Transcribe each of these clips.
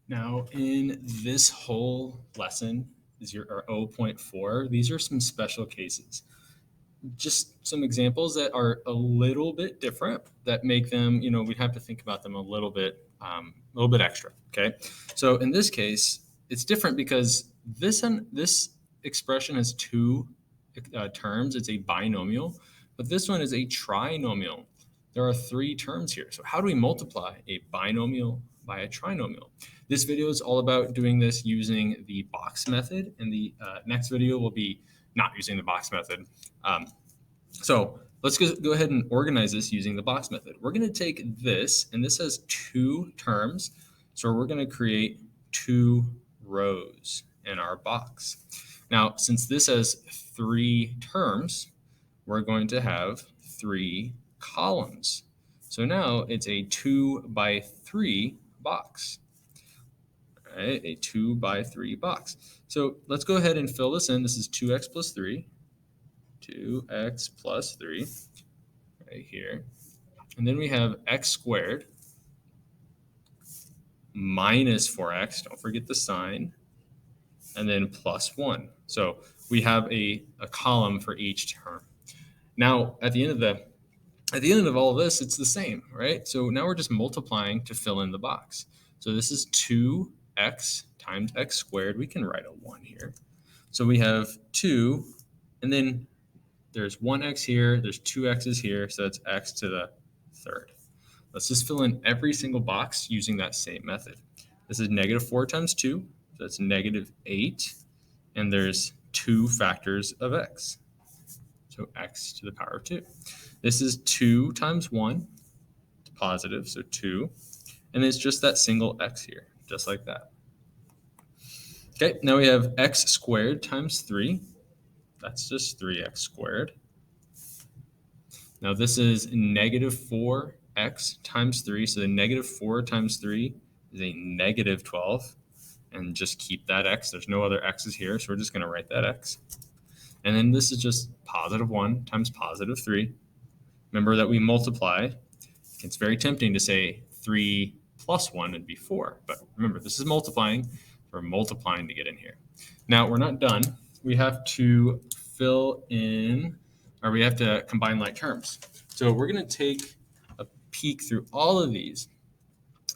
Now, in this whole lesson, is your our 0.4. These are some special cases. Just some examples that are a little bit different that make them, we'd have to think about them a little bit extra. Okay. So in this case, it's different because this expression has two terms. It's a binomial, but this one is a trinomial. There are three terms here. So how do we multiply a binomial by a trinomial? This video is all about doing this using the box method, and the next video will be not using the box method. So let's go ahead and organize this using the box method. We're going to take this, and this has two terms. So we're going to create two rows in our box. Now, since this has three terms, we're going to have three columns. So now it's a 2 by 3 box. All right, a 2 by 3 box. So let's go ahead and fill this in. This is 2x plus 3. 2x plus 3 right here. And then we have x squared minus 4x. Don't forget the sign. And then plus 1. So we have a column for each term. Now, at the end of all of this, it's the same, right? So now we're just multiplying to fill in the box. So this is 2x times x squared. We can write a 1 here. So we have 2, and then there's 1x here, there's 2 x's here, so that's x to the third. Let's just fill in every single box using that same method. This is negative 4 times 2, so that's negative 8, and there's 2 factors of x, so x to the power of 2. This is 2 times 1, it's positive, so 2, and it's just that single x here, just like that. Okay, now we have x squared times 3. That's just 3x squared. Now this is negative 4x times 3. So the negative 4 times 3 is a negative 12. And just keep that x. There's no other x's here, so we're just going to write that x. And then this is just positive 1 times positive 3. Remember that we multiply. It's very tempting to say 3 plus 1 would be 4. But remember, this is multiplying. We're multiplying to get in here. Now, we're not done. We have to fill in, or we have to combine like terms. So we're going to take a peek through all of these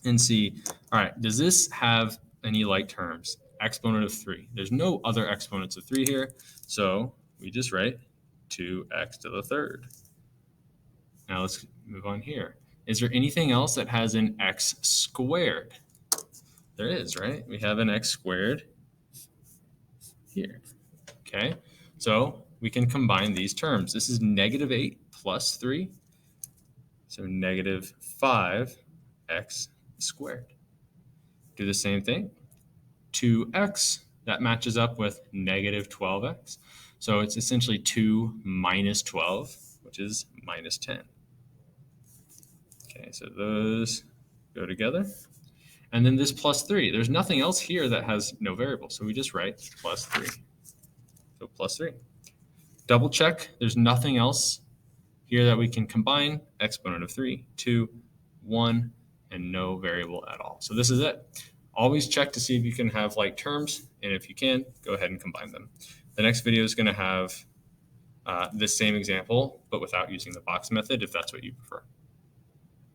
and see, all right, does this have any like terms? Exponent of 3. There's no other exponents of 3 here, so we just write 2x to the third. Now let's move on here. Is there anything else that has an x squared? There is, right? We have an x squared here. Okay, so we can combine these terms. This is negative 8 plus 3, so negative 5x squared. Do the same thing. 2x, that matches up with negative 12x. So it's essentially 2 minus 12, which is minus 10. Okay, so those go together. And then this plus 3. There's nothing else here that has no variable, so we just write plus 3. So plus 3. Double check. There's nothing else here that we can combine. Exponent of 3, 2, 1, and no variable at all. So this is it. Always check to see if you can have like terms, and if you can, go ahead and combine them. The next video is going to have this same example, but without using the box method, if that's what you prefer.